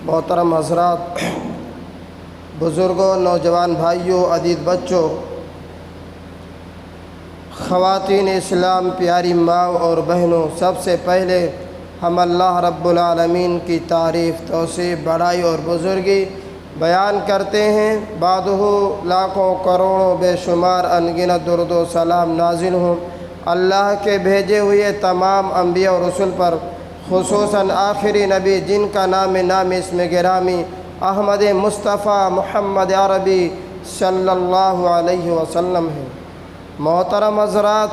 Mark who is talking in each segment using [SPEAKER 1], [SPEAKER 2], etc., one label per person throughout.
[SPEAKER 1] محترم حضرات، بزرگوں، نوجوان بھائیوں، عزیز بچوں، خواتین اسلام، پیاری ماں اور بہنوں، سب سے پہلے ہم اللہ رب العالمین کی تعریف، توصیف، بڑائی اور بزرگی بیان کرتے ہیں۔ بعدہ لاکھوں کروڑوں بے شمار انگنت درود و سلام نازل ہوں اللہ کے بھیجے ہوئے تمام انبیاء اور رسل پر، خصوصاً آخری نبی جن کا نام اسم گرامی احمد مصطفیٰ محمد عربی صلی اللہ علیہ وسلم ہے۔ محترم حضرات،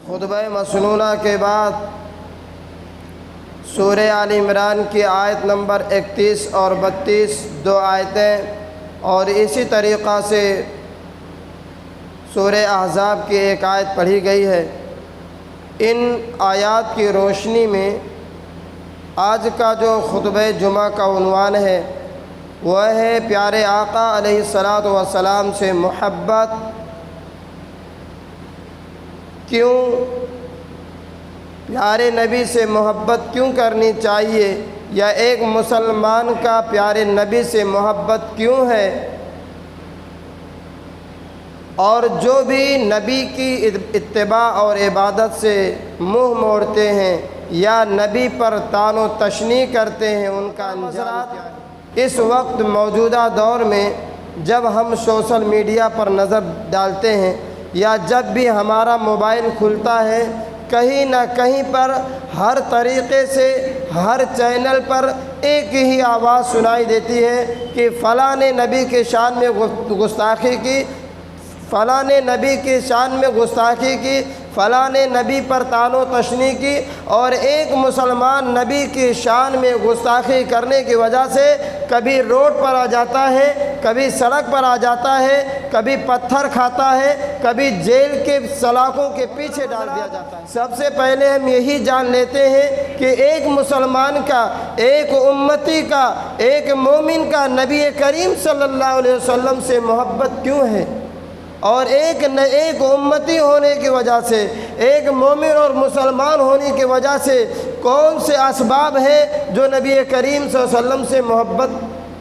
[SPEAKER 1] خطبہ مسنونہ کے بعد سورہ آل عمران کی آیت نمبر 31 اور 32 دو آیتیں، اور اسی طریقہ سے سورہ احزاب کی ایک آیت پڑھی گئی ہے۔ ان آیات کی روشنی میں آج کا جو خطبہ جمعہ کا عنوان ہے وہ ہے پیارے آقا علیہ الصلاۃ والسلام سے محبت کیوں، پیارے نبی سے محبت کیوں کرنی چاہیے، یا ایک مسلمان کا پیارے نبی سے محبت کیوں ہے، اور جو بھی نبی کی اتباع اور عبادت سے منہ موڑتے ہیں یا نبی پر طعن و تشنیع کرتے ہیں ان کا انجام کیا ہے۔ اس وقت موجودہ دور میں جب ہم سوشل میڈیا پر نظر ڈالتے ہیں یا جب بھی ہمارا موبائل کھلتا ہے، کہیں نہ کہیں پر ہر طریقے سے ہر چینل پر ایک ہی آواز سنائی دیتی ہے کہ فلاں نے نبی کے شان میں گستاخی کی، فلاں نے نبی کی شان میں گستاخی کی، فلاں نے نبی پر طعن و تشنیع کی، اور ایک مسلمان نبی کی شان میں گستاخی کرنے کی وجہ سے کبھی روڈ پر آ جاتا ہے، کبھی سڑک پر آ جاتا ہے، کبھی پتھر کھاتا ہے، کبھی جیل کے سلاخوں کے پیچھے ڈال دیا جاتا ہے۔ سب سے پہلے ہم یہی جان لیتے ہیں کہ ایک مسلمان کا، ایک امتی کا، ایک مومن کا نبی کریم صلی اللہ علیہ وسلم سے محبت کیوں ہے، اور ایک امتی ہونے کی وجہ سے، ایک مومن اور مسلمان ہونے کی وجہ سے کون سے اسباب ہیں جو نبی کریم صلی اللہ علیہ وسلم سے محبت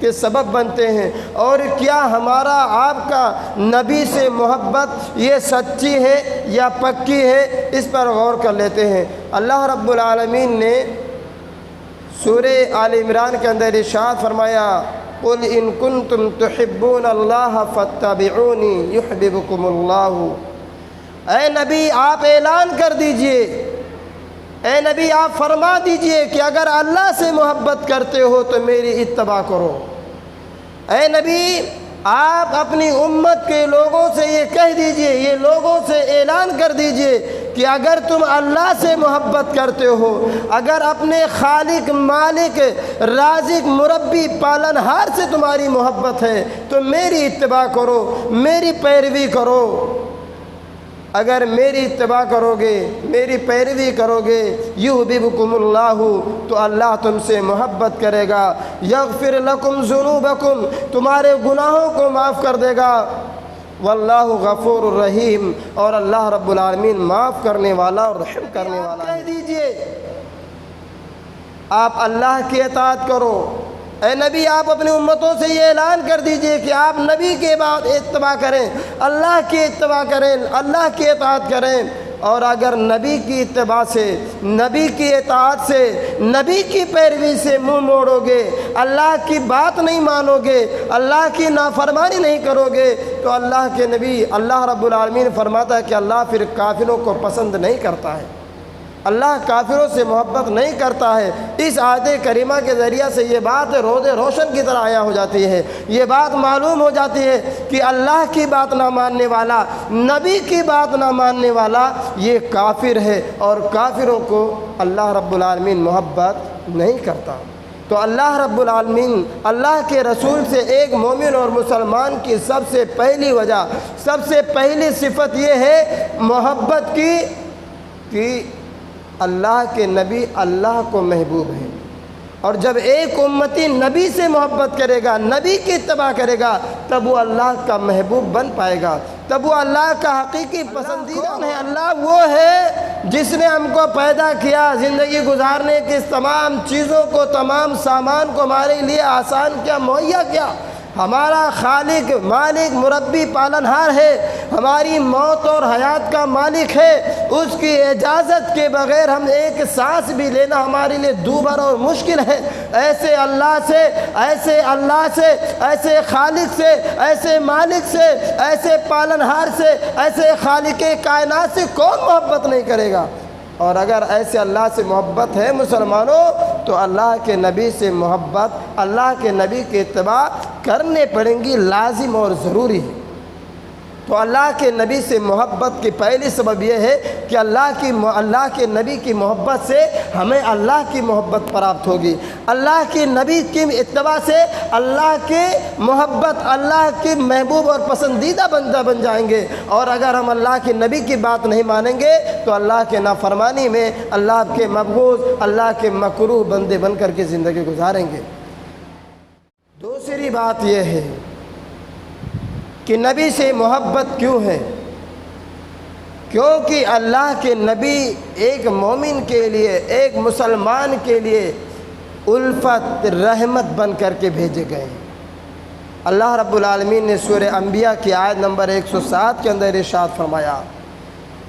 [SPEAKER 1] کے سبب بنتے ہیں، اور کیا ہمارا آپ کا نبی سے محبت یہ سچی ہے یا پکی ہے، اس پر غور کر لیتے ہیں۔ اللہ رب العالمین نے سورہ آل عمران کے اندر ارشاد فرمایا، قُلْ إِن كُنتُمْ تُحِبُّونَ اللَّهَ فَاتَّبِعُونِي يُحْبِبُكُمُ اللَّهُ۔ اے نبی آپ اعلان کر دیجئے، اے نبی آپ فرما دیجئے کہ اگر اللہ سے محبت کرتے ہو تو میری اتباع کرو۔ اے نبی آپ اپنی امت کے لوگوں سے یہ کہہ دیجئے، یہ لوگوں سے اعلان کر دیجئے کہ اگر تم اللہ سے محبت کرتے ہو، اگر اپنے خالق، مالک، رازق، مربی، پالنہار سے تمہاری محبت ہے تو میری اتباع کرو، میری پیروی کرو۔ اگر میری اتباع کرو گے، میری پیروی کرو گے، یحببکم اللہ، تو اللہ تم سے محبت کرے گا، یغفر لکم ذنوبکم، تمہارے گناہوں کو معاف کر دے گا، واللہ غفور الرحیم، اور اللہ رب العالمین معاف کرنے والا اور رحم کرنے والا ہے۔ کہہ دیجئے آپ اللہ کی اطاعت کرو۔ اے نبی آپ اپنی امتوں سے یہ اعلان کر دیجئے کہ آپ نبی کے بعد اتباع کریں، اللہ کی اتباع کریں، اللہ کی اطاعت کریں، اور اگر نبی کی اتباع سے، نبی کی اطاعت سے، نبی کی پیروی سے منہ موڑو گے، اللہ کی بات نہیں مانو گے، اللہ کی نافرمانی نہیں کرو گے، تو اللہ کے نبی، اللہ رب العالمین فرماتا ہے کہ اللہ پھر کافروں کو پسند نہیں کرتا ہے، اللہ کافروں سے محبت نہیں کرتا ہے۔ اس آیت کریمہ کے ذریعہ سے یہ بات روز روشن کی طرح عیاں ہو جاتی ہے، یہ بات معلوم ہو جاتی ہے کہ اللہ کی بات نہ ماننے والا، نبی کی بات نہ ماننے والا یہ کافر ہے، اور کافروں کو اللہ رب العالمین محبت نہیں کرتا۔ تو اللہ رب العالمین، اللہ کے رسول سے ایک مومن اور مسلمان کی سب سے پہلی وجہ، سب سے پہلی صفت یہ ہے محبت کی کہ اللہ کے نبی اللہ کو محبوب ہے، اور جب ایک امتی نبی سے محبت کرے گا، نبی کی اتباع کرے گا، تب وہ اللہ کا محبوب بن پائے گا، تب وہ اللہ کا حقیقی پسندیدہ ہے۔ اللہ وہ ہے جس نے ہم کو پیدا کیا، زندگی گزارنے کی اس تمام چیزوں کو، تمام سامان کو ہمارے لیے آسان کیا، مہیا کیا، ہمارا خالق، مالک، مربی، پالنہار ہے، ہماری موت اور حیات کا مالک ہے، اس کی اجازت کے بغیر ہم ایک سانس بھی لینا ہمارے لیے دوبھر اور مشکل ہے۔ ایسے اللہ سے، ایسے خالق سے، ایسے مالک سے، ایسے پالنہار سے، ایسے خالق کائنات سے کون محبت نہیں کرے گا؟ اور اگر ایسے اللہ سے محبت ہے مسلمانوں تو اللہ کے نبی سے محبت، اللہ کے نبی کی اتباع کرنے پڑیں گی، لازم اور ضروری ہے۔ تو اللہ کے نبی سے محبت کی پہلی سبب یہ ہے کہ اللہ کے نبی کی محبت سے ہمیں اللہ کی محبت پراپت ہوگی۔ اللہ کے نبی کی اتباع سے اللہ کی محبت، اللہ کے محبوب اور پسندیدہ بندہ بن جائیں گے۔ اور اگر ہم اللہ کے نبی کی بات نہیں مانیں گے تو اللہ کے نافرمانی میں اللہ کے مبغوض، اللہ کے مکروہ بندے بن کر کے زندگی گزاریں گے۔ دوسری بات یہ ہے کہ نبی سے محبت کیوں ہے؟ کیونکہ اللہ کے نبی ایک مومن کے لیے، ایک مسلمان کے لیے الفت، رحمت بن کر کے بھیجے گئے ہیں۔ اللہ رب العالمین نے سورہ انبیاء کی آیت نمبر 107 کے اندر ارشاد فرمایا،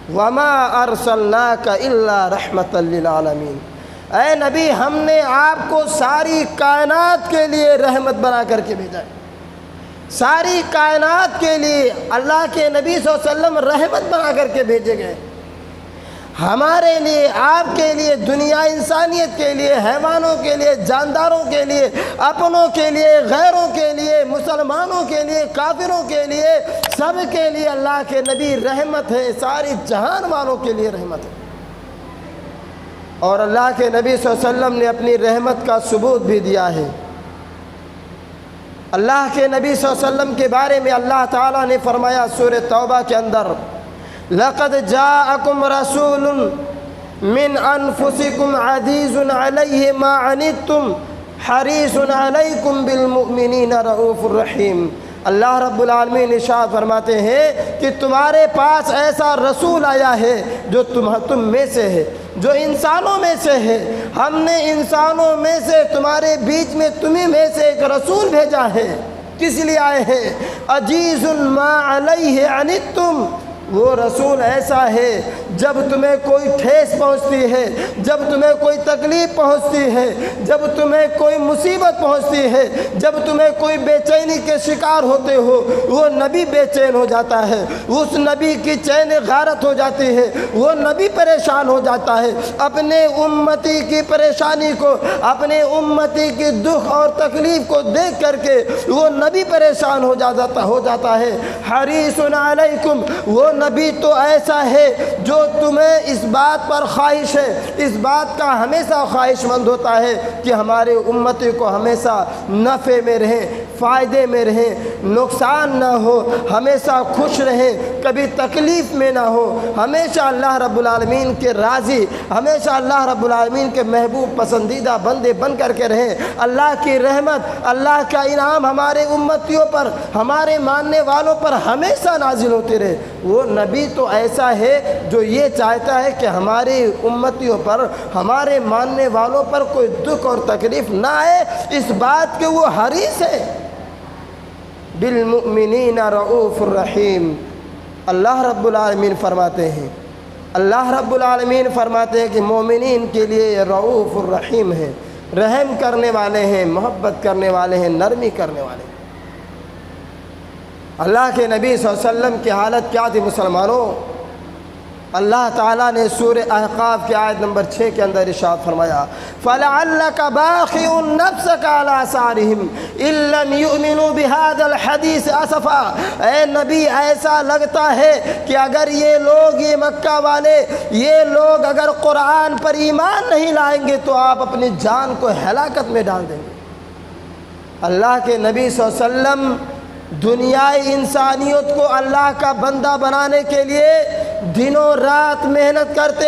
[SPEAKER 1] وَمَا أَرْسَلْنَاكَ إِلَّا رَحْمَةً لِّلْعَالَمِينَ، اے نبی ہم نے آپ کو ساری کائنات کے لیے رحمت بنا کر کے بھیجا ہے۔ ساری کائنات کے لیے اللہ کے نبی صلی اللہ علیہ وسلم رحمت بنا کر کے بھیجے گئے، ہمارے لیے، آپ کے لیے، دنیا انسانیت کے لیے، حیوانوں کے لیے، جانداروں کے لیے، اپنوں کے لیے، غیروں کے لیے، مسلمانوں کے لیے، کافروں کے لیے، سب کے لیے اللہ کے نبی رحمت ہے، ساری جہان والوں کے لیے رحمت ہے۔ اور اللہ کے نبی صلی اللہ علیہ وسلم نے اپنی رحمت کا ثبوت بھی دیا ہے۔ اللہ کے نبی صلی اللہ علیہ وسلم کے بارے میں اللہ تعالیٰ نے فرمایا سورہ توبہ کے اندر، لَقَدْ جَاءَكُمْ رَسُولٌ مِّنْ أَنفُسِكُمْ عَزِيزٌ عَلَيْهِ مَا عَنِتُّمْ حَرِيصٌ عَلَيْكُمْ بِالْمُؤْمِنِينَ رَءُوفٌ رَحِيمٌ۔ اللہ رب العالمین ارشاد فرماتے ہیں کہ تمہارے پاس ایسا رسول آیا ہے جو تم میں سے ہے، جو انسانوں میں سے ہے۔ ہم نے انسانوں میں سے تمہارے بیچ میں تمہیں میں سے ایک رسول بھیجا ہے۔ کس لیے آئے ہیں؟ عزیز ما علیہ عنتم، وہ رسول ایسا ہے جب تمہیں کوئی ٹھیس پہنچتی ہے، جب تمہیں کوئی تکلیف پہنچتی ہے، جب تمہیں کوئی مصیبت پہنچتی ہے، جب تمہیں کوئی بے چینی کے شکار ہوتے ہو، وہ نبی بے چین ہو جاتا ہے، اس نبی کی چین غارت ہو جاتی ہے، وہ نبی پریشان ہو جاتا ہے۔ اپنے امتی کی پریشانی کو، اپنے امتی کی دکھ اور تکلیف کو دیکھ کر کے وہ نبی پریشان ہو جاتا ہے۔ حریص علیکم، وہ نبی تو ایسا ہے جو تمہیں اس بات پر خواہش ہے، اس بات کا ہمیشہ خواہش مند ہوتا ہے کہ ہمارے امتی کو ہمیشہ نفع میں رہیں، فائدے میں رہیں، نقصان نہ ہو، ہمیشہ خوش رہیں، کبھی تکلیف میں نہ ہو، ہمیشہ اللہ رب العالمین کے راضی، ہمیشہ اللہ رب العالمین کے محبوب پسندیدہ بندے بن کر کے رہیں۔ اللہ کی رحمت، اللہ کا انعام ہمارے امتیوں پر، ہمارے ماننے والوں پر ہمیشہ نازل ہوتے رہے۔ وہ نبی تو ایسا ہے جو یہ چاہتا ہے کہ ہماری امتیوں پر، ہمارے ماننے والوں پر کوئی دکھ اور تکلیف نہ آئے، اس بات کے وہ حریص ہے۔ بالمؤمنین رؤوف الرحیم، اللہ رب العالمین فرماتے ہیں، اللہ رب العالمین فرماتے ہیں کہ مومنین کے لیے یہ رؤوف الرحیم ہے، رحم کرنے والے ہیں، محبت کرنے والے ہیں، نرمی کرنے والے ہیں۔ اللہ کے نبی صلی اللہ علیہ وسلم کی حالت کیا تھی مسلمانوں؟ اللہ تعالیٰ نے سورہ احقاف کی آیت نمبر 6 کے اندر ارشاد فرمایا، فَلَعَلَّكَ بَاخِعٌ نَفْسَكَ عَلَىٰ آثَارِهِمْ إِن لَّمْ يُؤْمِنُوا بِهَٰذَا الْحَدِيثِ أَسَفًا۔ اے نبی ایسا لگتا ہے کہ اگر یہ لوگ، یہ مکہ والے، یہ لوگ اگر قرآن پر ایمان نہیں لائیں گے تو آپ اپنی جان کو ہلاکت میں ڈال دیں گے۔ اللہ کے نبی صلی اللہ علیہ وسلم دنیائی انسانیت کو اللہ کا بندہ بنانے کے لیے دنوں رات محنت کرتے،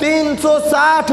[SPEAKER 1] 360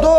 [SPEAKER 1] 2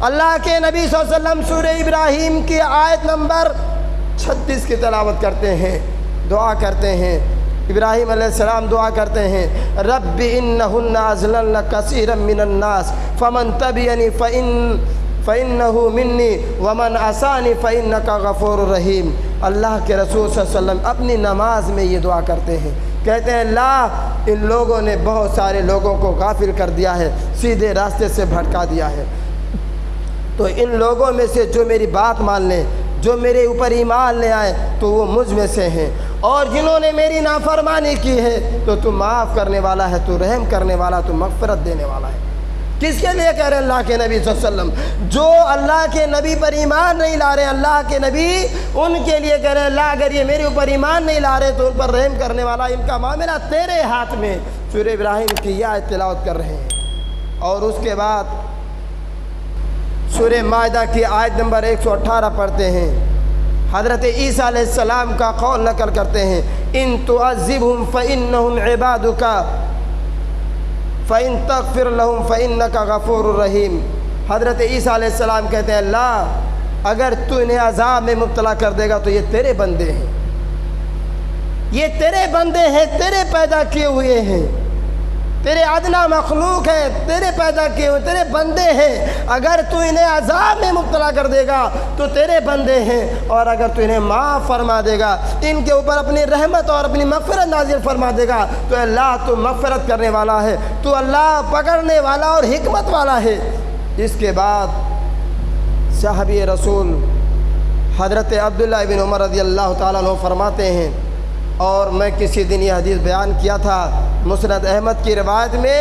[SPEAKER 1] اللہ کے نبی صلی اللہ علیہ وسلم سورہ ابراہیم کی آیت نمبر 36 کی تلاوت کرتے ہیں، دعا کرتے ہیں۔ ابراہیم علیہ السلام دعا کرتے ہیں، رب انہن اضللن کثیرا من الناس فمن تبعنی فإنہ منی ومن عصانی فإنک غفور رحیم۔ اللہ کے رسول صلی اللہ علیہ وسلم اپنی نماز میں یہ دعا کرتے ہیں، کہتے ہیں اللہ ان لوگوں نے بہت سارے لوگوں کو غافل کر دیا ہے، سیدھے راستے سے بھٹکا دیا ہے، تو ان لوگوں میں سے جو میری بات مان لیں، جو میرے اوپر ایمان لے آئے تو وہ مجھ میں سے ہیں، اور جنہوں نے میری نافرمانی کی ہے تو تو معاف کرنے والا ہے، تو رحم کرنے والا، تو مغفرت دینے والا ہے۔ کس کے لیے کہہ رہے ہیں؟ اللہ کے نبی صلی اللہ علیہ وسلم، جو اللہ کے نبی پر ایمان نہیں لا رہے، اللہ کے نبی ان کے لیے کہہ رہے ہیں اللہ اگر یہ میرے اوپر ایمان نہیں لا رہے تو ان پر رحم کرنے والا، ان کا معاملہ تیرے ہاتھ میں۔ سورہ ابراہیم کی یہ آیت تلاوت کر رہے ہیں، اور اس کے بعد سورہ مائدہ کی آیت نمبر 118 پڑھتے ہیں۔ حضرت عیسیٰ علیہ السلام کا قول نقل کرتے ہیں، ان تعذبہم فإنہم عبادک فإن تغفر لهم فإنک غفور رحیم۔ حضرت عیسیٰ علیہ السلام کہتے ہیں اللہ اگر تو انہیں عذاب میں مبتلا کر دے گا تو یہ تیرے بندے ہیں، یہ تیرے بندے ہیں، تیرے پیدا کیے ہوئے ہیں، تیرے ادنا مخلوق ہے، تیرے پیدا کیے ہوئے تیرے بندے ہیں، اگر تو انہیں عذاب میں مبتلا کر دے گا تو تیرے بندے ہیں، اور اگر تو انہیں معاف فرما دے گا، ان کے اوپر اپنی رحمت اور اپنی مغفرت نازل فرما دے گا تو اللہ تو مغفرت کرنے والا ہے، تو اللہ پکڑنے والا اور حکمت والا ہے۔ اس کے بعد صحابی رسول حضرت عبداللہ بن عمر رضی اللہ تعالیٰ عنہ فرماتے ہیں، اور میں کسی دن یہ حدیث بیان کیا تھا، مسند احمد کی روایت میں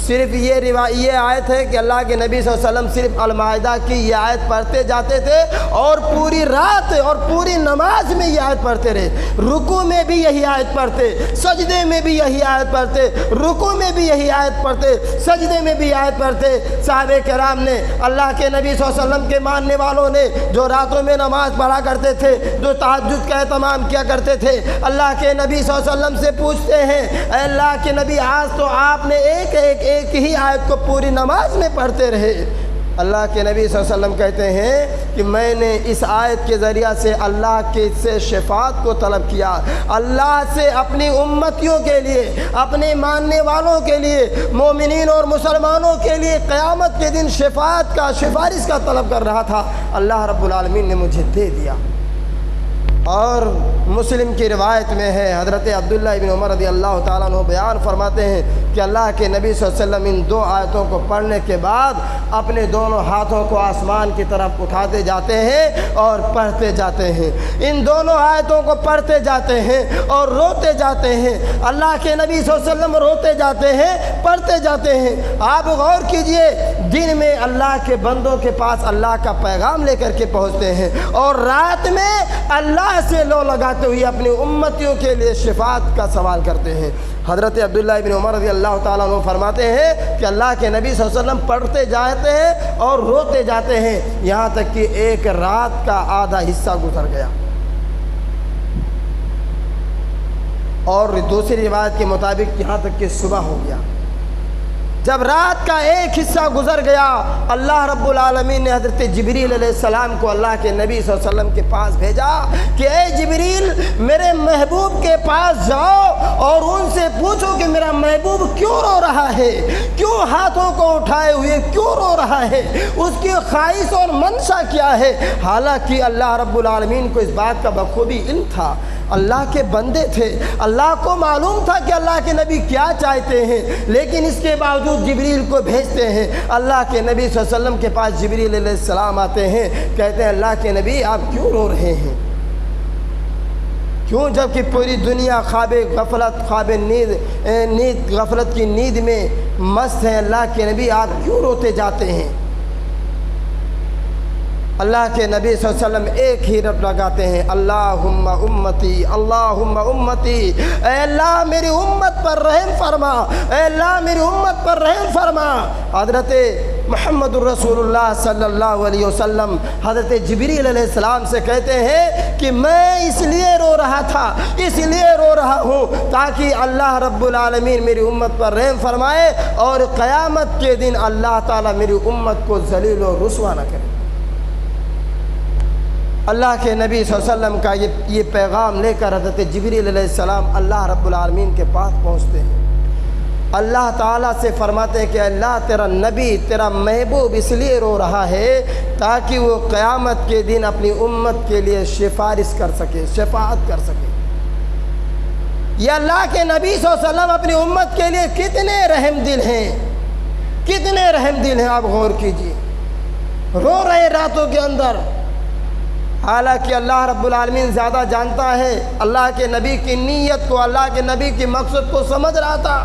[SPEAKER 1] صرف یہ آیت ہے کہ اللہ کے نبی صلی اللہ علیہ وسلم صرف المائدہ کی یہ آیت پڑھتے جاتے تھے، اور پوری رات اور پوری نماز میں یہ آیت پڑھتے رہے، رکوع میں بھی یہی آیت پڑھتے، سجدے میں بھی یہی آیت پڑھتے، رکوع میں بھی یہی آیت پڑھتے، سجدے میں بھی آیت پڑھتے۔ صحابہ کرام نے، اللہ کے نبی صلی اللہ علیہ وسلم کے ماننے والوں نے، جو راتوں میں نماز پڑھا کرتے تھے، جو تہجد کا اہتمام کیا کرتے تھے، اللہ کے نبی صلی اللہ علیہ وسلم سے پوچھتے ہیں اے اللہ کے نبی آج تو آپ نے ایک ہی آیت کو پوری نماز میں پڑھتے رہے۔ اللہ کے نبی صلی اللہ علیہ وسلم کہتے ہیں کہ میں نے اس آیت کے ذریعہ سے اللہ کے سے شفاعت کو طلب کیا، اللہ سے اپنی امتیوں کے لیے، اپنے ماننے والوں کے لیے، مومنین اور مسلمانوں کے لیے قیامت کے دن شفاعت کا، سفارش کا طلب کر رہا تھا، اللہ رب العالمین نے مجھے دے دیا۔ اور مسلم کی روایت میں ہے، حضرت عبداللہ بن عمر رضی اللہ تعالیٰ عنہ بیان فرماتے ہیں کہ اللہ کے نبی صلی اللہ علیہ وسلم ان دو آیتوں کو پڑھنے کے بعد اپنے دونوں ہاتھوں کو آسمان کی طرف اٹھاتے جاتے ہیں اور پڑھتے جاتے ہیں، ان دونوں آیتوں کو پڑھتے جاتے ہیں اور روتے جاتے ہیں۔ اللہ کے نبی صلی اللہ علیہ وسلم روتے جاتے ہیں، پڑھتے جاتے ہیں۔ آپ غور کیجئے، دن میں اللہ کے بندوں کے پاس اللہ کا پیغام لے کر کے پہنچتے ہیں، اور رات میں اللہ سے لو لگاتے ہوئے اپنی امتیوں کے لیے شفاعت کا سوال کرتے ہیں۔ حضرت عبداللہ بن عمر رضی اللہ تعالیٰ عنہ فرماتے ہیں کہ اللہ کے نبی صلی اللہ علیہ وسلم پڑھتے جاتے ہیں اور روتے جاتے ہیں، یہاں تک کہ ایک رات کا آدھا حصہ گزر گیا۔ اور دوسری روایت کے مطابق یہاں تک کہ صبح ہو گیا۔ جب رات کا ایک حصہ گزر گیا، اللہ رب العالمین نے حضرت جبریل علیہ السلام کو اللہ کے نبی صلی اللہ علیہ وسلم کے پاس بھیجا کہ اے جبریل میرے محبوب کے پاس جاؤ اور ان سے پوچھو کہ میرا محبوب کیوں رو رہا ہے، کیوں ہاتھوں کو اٹھائے ہوئے کیوں رو رہا ہے، اس کی خواہش اور منشا کیا ہے۔ حالانکہ اللہ رب العالمین کو اس بات کا بخوبی علم تھا، اللہ کے بندے تھے، اللہ کو معلوم تھا کہ اللہ کے نبی کیا چاہتے ہیں، لیکن اس کے باوجود جبریل کو بھیجتے ہیں۔ اللہ کے نبی صلی اللہ علیہ وسلم کے پاس جبریل علیہ السلام آتے ہیں، کہتے ہیں اللہ کے نبی آپ کیوں رو رہے ہیں، کیوں جبکہ پوری دنیا خواب غفلت کی نیند میں مست ہے، اللہ کے نبی آپ کیوں روتے جاتے ہیں؟ اللہ کے نبی صلی اللہ علیہ وسلم ایک ہی رب لگاتے ہیں، اللہم امتی، اللہم امتی، اے اللہ میری امت پر رحم فرما، اے اللہ میری امت پر رحم فرما۔ حضرت محمد الرسول اللہ صلی اللہ علیہ وسلم حضرت جبریل علیہ السلام سے کہتے ہیں کہ میں اس لیے رو رہا تھا، اس لیے رو رہا ہوں تاکہ اللہ رب العالمین میری امت پر رحم فرمائے اور قیامت کے دن اللہ تعالیٰ میری امت کو ذلیل و رسوا نہ کرے۔ اللہ کے نبی صلی اللہ علیہ وسلم کا یہ پیغام لے کر حضرت جبریل علیہ السلام اللہ رب العالمین کے پاس پہنچتے ہیں۔ اللہ تعالیٰ سے فرماتے ہیں کہ اللہ تیرا نبی، تیرا محبوب اس لیے رو رہا ہے تاکہ وہ قیامت کے دن اپنی امت کے لیے سفارش کر سکے، شفاعت کر سکے۔ یہ اللہ کے نبی صلی اللہ علیہ وسلم اپنی امت کے لیے کتنے رحم دل ہیں، کتنے رحم دل ہیں، آپ غور کیجئے۔ رو رہے راتوں کے اندر، حالانکہ اللہ رب العالمین زیادہ جانتا ہے، اللہ کے نبی کی نیت کو، اللہ کے نبی کی مقصد کو سمجھ رہا تھا۔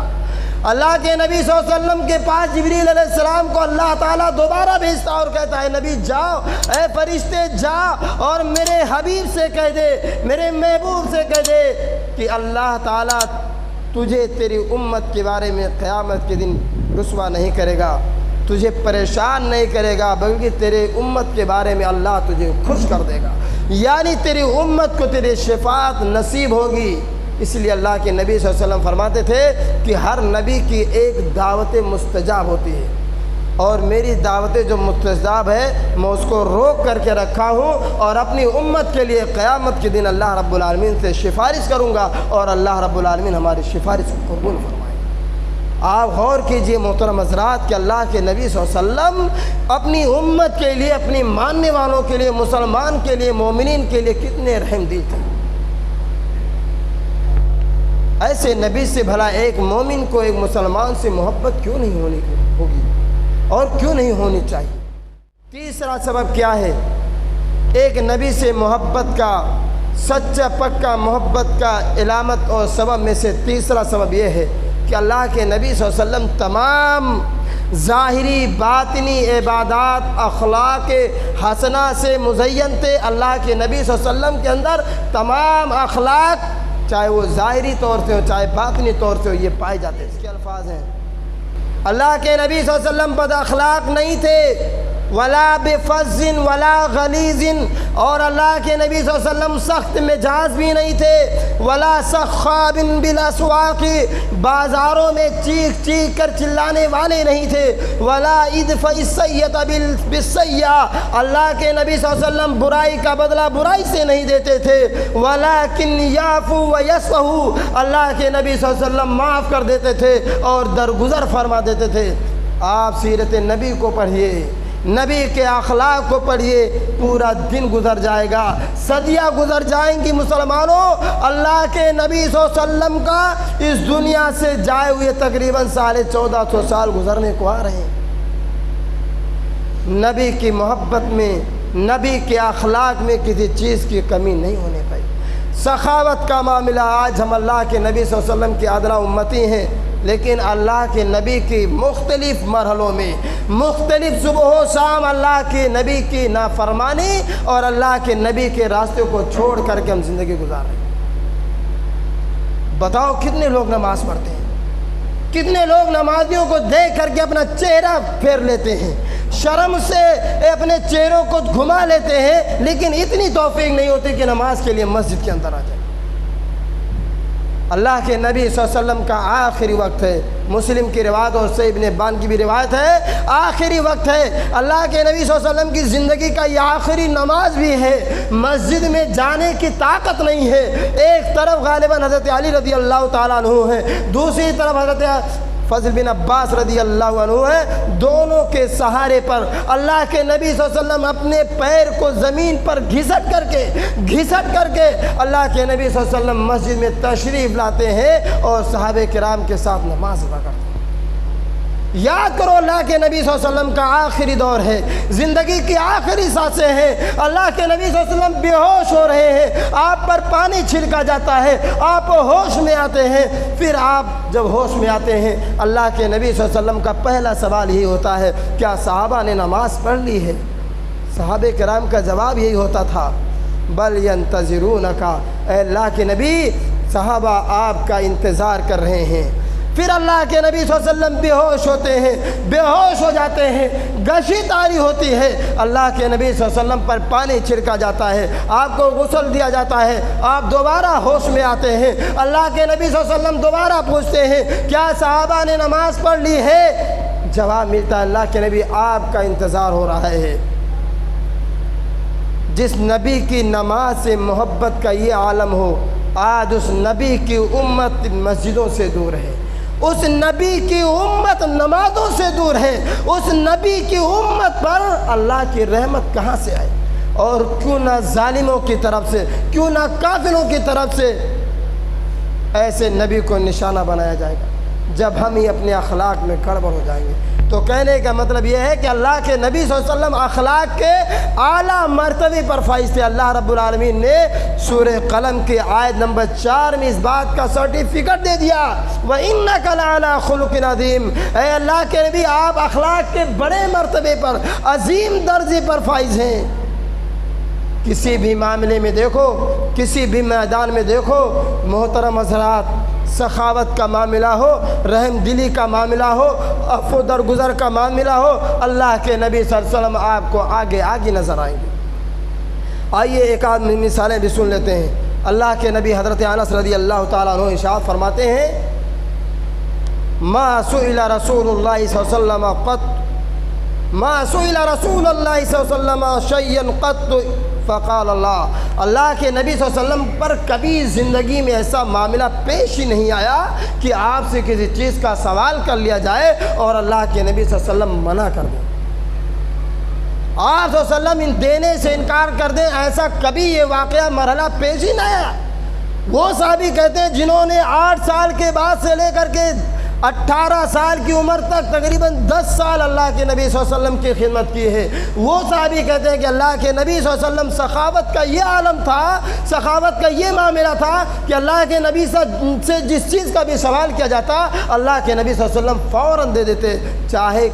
[SPEAKER 1] اللہ کے نبی صلی اللہ علیہ وسلم کے پاس جبریل علیہ السلام کو اللہ تعالیٰ دوبارہ بھیجتا اور کہتا ہے نبی جاؤ، اے فرشتے جا اور میرے حبیب سے کہہ دے، میرے محبوب سے کہہ دے کہ اللہ تعالیٰ تجھے تیری امت کے بارے میں قیامت کے دن رسوا نہیں کرے گا، تجھے پریشان نہیں کرے گا، بلکہ تیرے امت کے بارے میں اللہ تجھے خوش کر دے گا، یعنی تیری امت کو تیری شفاعت نصیب ہوگی۔ اس لیے اللہ کے نبی صلی اللہ علیہ وسلم فرماتے تھے کہ ہر نبی کی ایک دعوت مستجاب ہوتی ہے، اور میری دعوت جو مستجاب ہے میں اس کو روک کر کے رکھا ہوں، اور اپنی امت کے لیے قیامت کے دن اللہ رب العالمین سے سفارش کروں گا، اور اللہ رب العالمین ہماری سفارش کو قبول فرمائے۔ آپ غور کیجئے محترم حضرات کہ اللہ کے نبی صلی اللہ علیہ وسلم اپنی امت کے لیے، اپنی ماننے والوں کے لیے، مسلمان کے لیے، مومنین کے لیے کتنے رحم دل تھے۔ ایسے نبی سے بھلا ایک مومن کو ایک مسلمان سے محبت کیوں نہیں ہونی ہوگی اور کیوں نہیں ہونی چاہیے؟ تیسرا سبب کیا ہے ایک نبی سے محبت کا، سچا پکا محبت کا علامت اور سبب میں سے تیسرا سبب یہ ہے کہ اللہ کے نبی صلی اللہ علیہ وسلم تمام ظاہری باطنی عبادات اخلاق حسنہ سے مزین تھے۔ اللہ کے نبی صلی اللہ علیہ وسلم کے اندر تمام اخلاق، چاہے وہ ظاہری طور سے ہو چاہے باطنی طور سے ہو، یہ پائے جاتے ہیں۔ اس کے الفاظ ہیں، اللہ کے نبی صلی اللہ علیہ وسلم بد اخلاق نہیں تھے، ولا بفظ ولا غلیظ، اور اللہ کے نبی صلی اللہ علیہ وسلم سخت مزاج بھی نہیں تھے، ولا سخاب بالاسواق، بازاروں میں چیخ چیخ کر چلانے والے نہیں تھے، ولا ادفع السیئۃ بالسیئۃ، اللہ کے نبی صلی اللہ علیہ وسلم برائی کا بدلہ برائی سے نہیں دیتے تھے، ولکن یعفو ویصفح، اللہ کے نبی صلی اللہ علیہ وسلم معاف کر دیتے تھے اور درگزر فرما دیتے تھے۔ آپ سیرت نبی کو پڑھیے، نبی کے اخلاق کو پڑھیے، پورا دن گزر جائے گا، صدیاں گزر جائیں گی مسلمانوں، اللہ کے نبی صلی اللہ علیہ وسلم کا اس دنیا سے جائے ہوئے تقریباً 1450 سال گزرنے کو آ رہے ہیں۔ نبی کی محبت میں، نبی کے اخلاق میں کسی چیز کی کمی نہیں ہونے پائی۔ سخاوت کا معاملہ، آج ہم اللہ کے نبی صلی اللہ علیہ وسلم کی ادنا امتی ہیں، لیکن اللہ کے نبی کی مختلف مرحلوں میں، مختلف صبح و شام اللہ کے نبی کی نافرمانی اور اللہ کے نبی کے راستے کو چھوڑ کر کے ہم زندگی گزار رہے ہیں۔ بتاؤ کتنے لوگ نماز پڑھتے ہیں، کتنے لوگ نمازیوں کو دیکھ کر کے اپنا چہرہ پھیر لیتے ہیں، شرم سے اپنے چہروں کو گھما لیتے ہیں، لیکن اتنی توفیق نہیں ہوتی کہ نماز کے لیے مسجد کے اندر آ جائے۔ اللہ کے نبی صلی اللہ علیہ وسلم کا آخری وقت ہے، مسلم کی روایت اور صحیح ابن حبان کی بھی روایت ہے، آخری وقت ہے، اللہ کے نبی صلی اللہ علیہ وسلم کی زندگی کا یہ آخری نماز بھی ہے، مسجد میں جانے کی طاقت نہیں ہے۔ ایک طرف غالباً حضرت علی رضی اللہ تعالیٰ عنہ ہے، دوسری طرف حضرت فضل بن عباس رضی اللہ عنہ ہے، دونوں کے سہارے پر اللہ کے نبی صلی اللہ علیہ وسلم اپنے پیر کو زمین پر گھسٹ کر کے اللہ کے نبی صلی اللہ علیہ وسلم مسجد میں تشریف لاتے ہیں اور صحابہ کرام کے ساتھ نماز ادا کرتے ہیں۔ یاد کرو اللہ کے نبی صلی اللہ علیہ وسلم کا آخری دور ہے، زندگی کی آخری سانسیں ہیں، اللہ کے نبی صلی اللہ علیہ وسلم بے ہوش ہو رہے ہیں، آپ پر پانی چھڑکا جاتا ہے، آپ ہوش میں آتے ہیں۔ پھر آپ جب ہوش میں آتے ہیں، اللہ کے نبی صلی اللہ علیہ وسلم کا پہلا سوال یہی ہوتا ہے، کیا صحابہ نے نماز پڑھ لی ہے؟ صحابہ کرام کا جواب یہی ہوتا تھا، بل ینتظرونکا، اے اللہ کے نبی صحابہ آپ کا انتظار کر رہے ہیں۔ پھر اللہ کے نبی صلی اللہ علیہ وسلم بے ہوش ہوتے ہیں، بے ہوش ہو جاتے ہیں، گشی طاری ہوتی ہے، اللہ کے نبی صلی اللہ علیہ وسلم پر پانی چھڑکا جاتا ہے، آپ کو غسل دیا جاتا ہے، آپ دوبارہ ہوش میں آتے ہیں۔ اللہ کے نبی صلی اللہ علیہ وسلم دوبارہ پوچھتے ہیں کیا صحابہ نے نماز پڑھ لی ہے؟ جواب ملتا ہے اللہ کے نبی آپ کا انتظار ہو رہا ہے۔ جس نبی کی نماز سے محبت کا یہ عالم ہو، آج اس نبی کی امت مسجدوں سے دور ہے، اس نبی کی امت نمازوں سے دور ہے، اس نبی کی امت پر اللہ کی رحمت کہاں سے آئے؟ اور کیوں نہ ظالموں کی طرف سے، کیوں نہ کافروں کی طرف سے ایسے نبی کو نشانہ بنایا جائے گا جب ہم ہی اپنے اخلاق میں گڑبڑ ہو جائیں گے۔ تو کہنے کا مطلب یہ ہے کہ اللہ کے نبی صلی اللہ علیہ وسلم اخلاق کے اعلیٰ مرتبے پر فائز تھے۔ اللہ رب العالمین نے سورہ قلم کی آیت نمبر 4 میں اس بات کا سرٹیفکیٹ دے دیا، وَإِنَّكَ لَعَلَىٰ خُلُقٍ عَظِيمٍ، اے اللہ کے نبی آپ اخلاق کے بڑے مرتبے پر، عظیم درجے پر فائز ہیں۔ کسی بھی معاملے میں دیکھو، کسی بھی میدان میں دیکھو، محترم حضرات، سخاوت کا معاملہ ہو، رحم دلی کا معاملہ ہو، عفو درگزر کا معاملہ ہو، اللہ کے نبی صلی اللہ علیہ وسلم آپ کو آگے آگے نظر آئیں گے۔ آئیے ایک آدھ مثالیں بھی سن لیتے ہیں۔ اللہ کے نبی حضرت انس رضی اللہ تعالیٰ عنہ ارشاد فرماتے ہیں، ما سئل رسول اللہ صلی اللہ علیہ وسلم قط ما سئل رسول اللہ صلی اللہ علیہ وسلم شیئا قط فقال اللہ کے نبی صلی اللہ علیہ وسلم پر کبھی زندگی میں ایسا معاملہ پیش ہی نہیں آیا کہ آپ سے کسی چیز کا سوال کر لیا جائے اور اللہ کے نبی صلی اللہ علیہ وسلم منع کر دیں، آپ صلی اللہ علیہ وسلم ان دینے سے انکار کر دیں، ایسا کبھی یہ واقعہ مرحلہ پیش ہی نہیں آیا۔ وہ صحابی کہتے ہیں جنہوں نے 8 سال کے بعد سے لے کر کے 18 سال کی عمر تک تقریباً 10 سال اللہ کے نبی صلی اللہ علیہ وسلم کی خدمت کی ہے، وہ صحابی کہتے ہیں کہ اللہ کے نبی صلی اللہ علیہ وسلم سخاوت کا یہ عالم تھا، سخاوت کا یہ معاملہ تھا کہ اللہ کے نبی سے جس چیز کا بھی سوال کیا جاتا اللہ کے نبی صلی اللہ علیہ وسلم فوراً دے دیتے، چاہے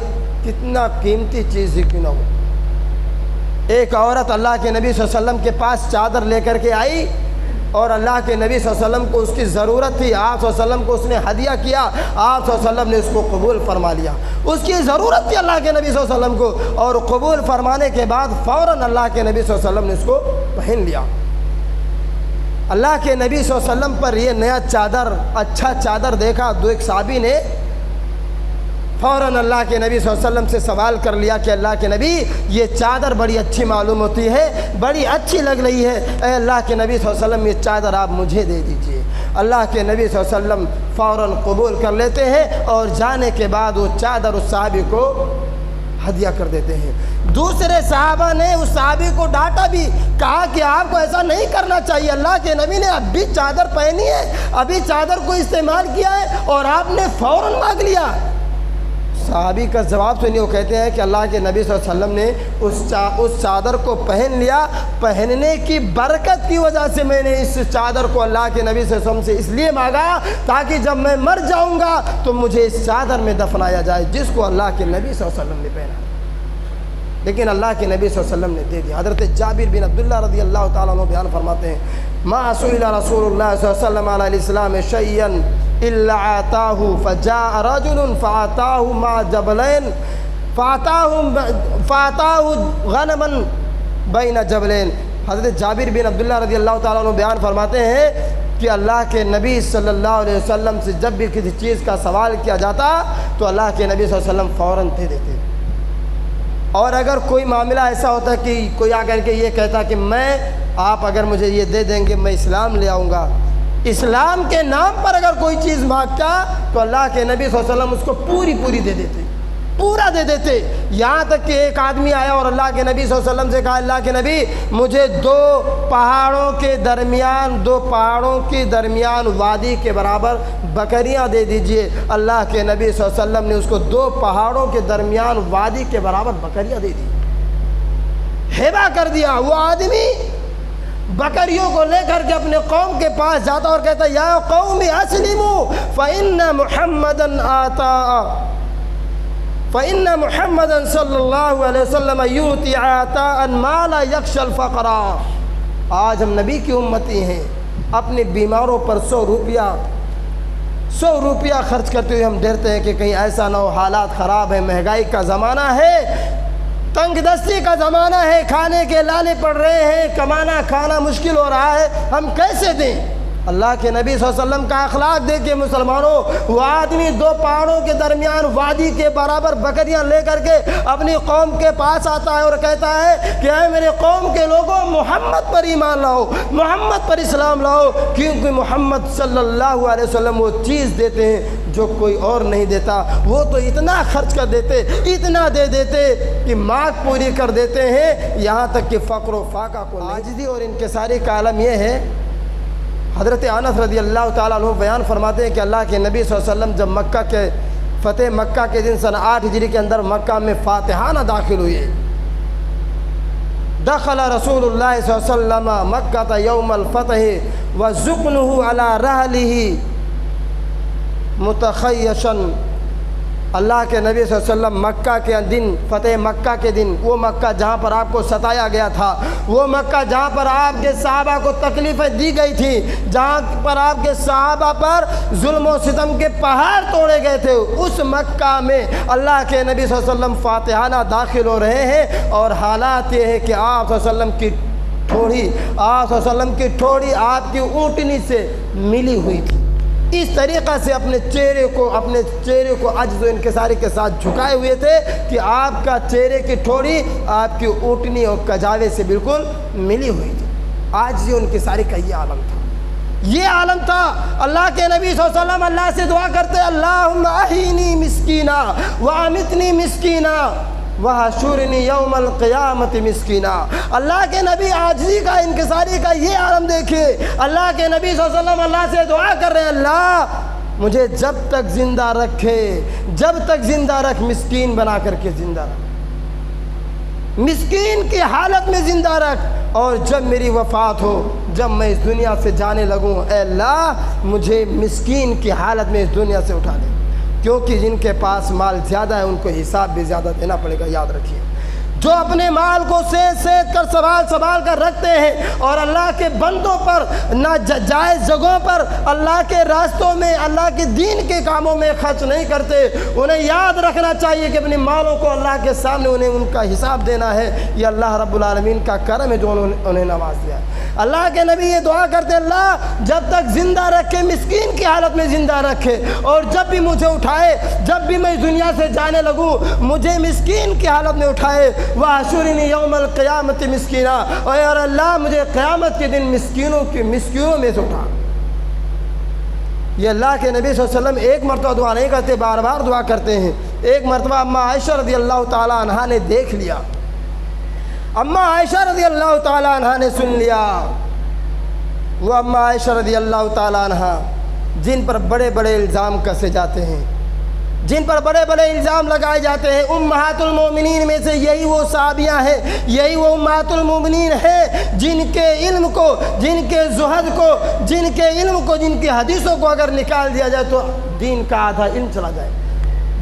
[SPEAKER 1] کتنا قیمتی چیز ہی کیوں نہ ہو۔ ایک عورت اللہ کے نبی صلی اللہ علیہ وسلم کے پاس چادر لے کر کے آئی اور اللہ کے نبی صلی اللہ علیہ وسلم کو اس کی ضرورت تھی، آپ صلی اللہ علیہ وسلم کو اس نے ہدیہ کیا، آپ صلی اللہ علیہ وسلم نے اس کو قبول فرما لیا، اس کی ضرورت تھی اللہ کے نبی صلی اللہ علیہ وسلم کو، اور قبول فرمانے کے بعد فوراً اللہ کے نبی صلی اللہ علیہ وسلم نے اس کو پہن لیا۔ اللہ کے نبی صلی اللہ علیہ وسلم پر یہ نیا چادر، اچھا چادر دیکھا تو ایک صحابی نے فوراً اللہ کے نبی صلی اللہ علیہ وسلم سے سوال کر لیا کہ اللہ کے نبی یہ چادر بڑی اچھی معلوم ہوتی ہے، بڑی اچھی لگ رہی ہے، اے اللہ کے نبی صلی اللہ علیہ وسلم یہ چادر آپ مجھے دے دیجئے۔ اللہ کے نبی صلی اللہ علیہ وسلم فوراً قبول کر لیتے ہیں اور جانے کے بعد وہ چادر اس صحابی کو ہدیہ کر دیتے ہیں۔ دوسرے صحابہ نے اس صحابی کو ڈانٹا بھی، کہا کہ آپ کو ایسا نہیں کرنا چاہیے، اللہ کے نبی نے ابھی چادر پہنی ہے، ابھی چادر کو استعمال کیا ہے اور آپ نے فوراً مانگ لیا۔ صحابی کا جواب سنیے، وہ کہتے ہیں کہ اللہ کے نبی صلی اللہ علیہ وسلم نے اس چادر کو پہن لیا، پہننے کی برکت کی وجہ سے میں نے اس چادر کو اللہ کے نبی صلی اللہ علیہ وسلم سے اس لیے مانگا تاکہ جب میں مر جاؤں گا تو مجھے اس چادر میں دفنایا جائے جس کو اللہ کے نبی صلی اللہ علیہ وسلم نے پہنا، لیکن اللہ کے نبی صلی اللہ علیہ وسلم نے دے دیا۔ حضرت جابر بن عبداللہ رضی اللہ تعالیٰ عنہ بیان فرماتے ہیں، ما سئل رسول اللہ صلی اللہ علیہ وسلم علی الاسلام شیئا الا اعطاه فجاء رجل فاعطاه مع جبلين فاعطاه غنما بین جبلین۔ حضرت جابر بن عبداللہ رضی اللہ تعالیٰ عنہ بیان فرماتے ہیں کہ اللہ کے نبی صلی اللہ علیہ وسلم سے جب بھی کسی چیز کا سوال کیا جاتا تو اللہ کے نبی صلی اللہ علیہ وسلم فوراً دے دیتے، اور اگر کوئی معاملہ ایسا ہوتا کہ کوئی آ کر کے یہ کہتا کہ آپ اگر مجھے یہ دے دیں گے میں اسلام لے آؤں گا، اسلام کے نام پر اگر کوئی چیز مانگتا تو اللہ کے نبی صلی اللہ علیہ وسلم اس کو پوری دے دیتے، پورا دے دیتے۔ یہاں تک کہ ایک آدمی آیا اور اللہ کے نبی صلی اللہ علیہ وسلم سے کہا، اللہ کے نبی مجھے دو پہاڑوں کے درمیان وادی کے برابر بکریاں دے دیجئے۔ اللہ کے نبی صلی اللہ علیہ وسلم نے اس کو 2 پہاڑوں کے درمیان وادی کے برابر بکریاں دے دی، ہبہ کر دیا۔ وہ آدمی بکریوں کو لے کر کے اپنے قوم کے پاس جاتا اور کہتا، یا قوم اسلموا فإن محمدًا آتا فإن محمد صلی اللہ علیہ وسلم یؤتی عطاء ما لا یخشى الفقر۔ آج ہم نبی کی امتی ہیں، اپنے بیماروں پر 100 روپیہ خرچ کرتے ہوئے ہم ڈرتے ہیں کہ کہیں ایسا نہ ہو، حالات خراب ہیں، مہنگائی کا زمانہ ہے، تنگ دستی کا زمانہ ہے، کھانے کے لالے پڑ رہے ہیں، کھانا مشکل ہو رہا ہے، ہم کیسے دیں؟ اللہ کے نبی صلی اللہ علیہ وسلم کا اخلاق دیکھیں مسلمانوں، وہ آدمی 2 پہاڑوں کے درمیان وادی کے برابر بکریاں لے کر کے اپنی قوم کے پاس آتا ہے اور کہتا ہے کہ اے میرے قوم کے لوگوں، محمد پر ایمان لاؤ، محمد پر اسلام لاؤ، کیونکہ محمد صلی اللہ علیہ وسلم وہ چیز دیتے ہیں جو کوئی اور نہیں دیتا۔ وہ تو اتنا خرچ کر دیتے، اتنا دے دیتے کہ مانگ پوری کر دیتے ہیں، یہاں تک کہ فقر و فاقہ کو عاجزی اور انکساری کا عالم یہ ہے۔ حضرت انس رضی اللہ تعالیٰ عنہ بیان فرماتے ہیں کہ اللہ کے نبی صلی اللہ علیہ وسلم جب مکہ کے فتح مکہ کے دن سن 8 ہجری کے اندر مکہ میں فاتحانہ داخل ہوئے، دخل رسول اللہ صلی اللہ علیہ وسلم مکہ یوم الفتح وزقنہ علی رحلہ متخیشا۔ اللہ کے نبی صلی اللہ علیہ وسلم مکہ کے دن، فتح مکہ کے دن، وہ مکہ جہاں پر آپ کو ستایا گیا تھا، وہ مکہ جہاں پر آپ کے صحابہ کو تکلیفیں دی گئی تھی، جہاں پر آپ کے صحابہ پر ظلم و ستم کے پہاڑ توڑے گئے تھے، اس مکہ میں اللہ کے نبی صلی اللہ علیہ وسلم فاتحانہ داخل ہو رہے ہیں، اور حالات یہ ہے کہ آپ صلی اللہ علیہ وسلم کی ٹھوڑی آپ کی اونٹنی سے ملی ہوئی تھی۔ اس طریقہ سے اپنے چہرے کو عجز و انکساری کے ساتھ جھکائے ہوئے تھے کہ آپ کا چہرے کی ٹھوڑی آپ کی اونٹنی اور کجاوے سے بالکل ملی ہوئی تھی۔ عاجزی و انکساری کا یہ عالم تھا۔ اللہ کے نبی صلی اللہ علیہ وسلم اللہ سے دعا کرتے، اللہم احینی مسکینا وامتنی مسکینا وحشرنی یوم القیامت مسکینا۔ اللہ کے نبی عاجزی کا، انکساری کا یہ عالم دیکھے۔ اللہ کے نبی صلی اللہ علیہ وسلم اللہ سے دعا کر رہے ہیں، اللہ مجھے جب تک زندہ رکھے، جب تک زندہ رکھ، مسکین بنا کر کے زندہ رکھ، مسکین کی حالت میں زندہ رکھ، اور جب میری وفات ہو، جب میں اس دنیا سے جانے لگوں، اے اللہ مجھے مسکین کی حالت میں اس دنیا سے اٹھا دے، کیونکہ جن کے پاس مال زیادہ ہے ان کو حساب بھی زیادہ دینا پڑے گا، یاد رکھیے۔ جو اپنے مال کو سیت کر سنبھال کر رکھتے ہیں اور اللہ کے بندوں پر، ناجائز جگہوں پر، اللہ کے راستوں میں، اللہ کے دین کے کاموں میں خرچ نہیں کرتے، انہیں یاد رکھنا چاہیے کہ اپنے مالوں کو اللہ کے سامنے انہیں ان کا حساب دینا ہے۔ یہ اللہ رب العالمین کا کرم ہے جو انہیں نواز دیا ہے۔ اللہ کے نبی یہ دعا کرتے، اللہ جب تک زندہ رکھے، مسکین کی حالت میں زندہ رکھے، اور جب بھی مجھے اٹھائے، جب بھی میں اس دنیا سے جانے لگوں، مجھے مسکین کی حالت میں اٹھائے، وَحْشُرْنِي يَوْمَ الْقِيَامَةِ مِسْكِينًا، اور اے اللہ مجھے قیامت کے دن مسکینوں میں سے اٹھا۔ یہ اللہ کے نبی صلی اللہ علیہ وسلم ایک مرتبہ دعا نہیں کرتے، بار بار دعا کرتے ہیں۔ ایک مرتبہ اماں عائشہ رضی اللہ تعالیٰ عنہا نے دیکھ لیا، اماں عائشہ رضی اللہ تعالیٰ عنہا نے سن لیا۔ وہ اماں عائشہ رضی اللہ تعالیٰ عنہا جن پر بڑے بڑے الزام کسے جاتے ہیں، جن پر بڑے بڑے الزام لگائے جاتے ہیں، امہات المومنین میں سے یہی وہ صحابیاں ہیں، یہی وہ امہات المومنین ہیں جن کے علم کو، جن کے زہد کو، جن کے علم کو، جن کی حدیثوں کو اگر نکال دیا جائے تو دین کا آدھا علم چلا جائے۔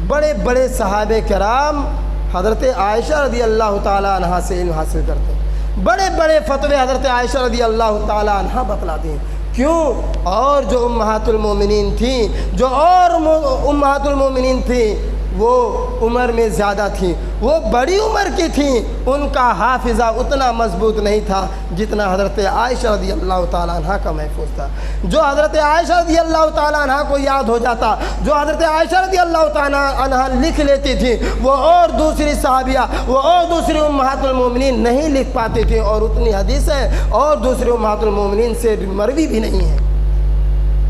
[SPEAKER 1] بڑے بڑے صحابہ کرام حضرت عائشہ رضی اللہ تعالیٰ عنہ سے علم حاصل کرتے ہیں، بڑے بڑے فتوے حضرت عائشہ رضی اللہ تعالیٰ عنہ بتلاتے ہیں۔ کیوں؟ اور جو امہات المومنین تھیں، جو اور امہات المومنین تھیں، وہ عمر میں زیادہ تھیں، وہ بڑی عمر کی تھیں، ان کا حافظہ اتنا مضبوط نہیں تھا جتنا حضرت عائشہ رضی اللہ تعالیٰ عنہ کا محفوظ تھا۔ جو حضرت عائشہ رضی اللہ تعالیٰ عنہ کو یاد ہو جاتا، جو حضرت عائشہ رضی اللہ تعالیٰ عنہ لکھ لیتی تھی، وہ اور دوسری صحابیہ، وہ اور دوسری امہات المومنین نہیں لکھ پاتی تھی، اور اتنی حدیثیں اور دوسری امہات المومنین سے مروی بھی نہیں ہیں۔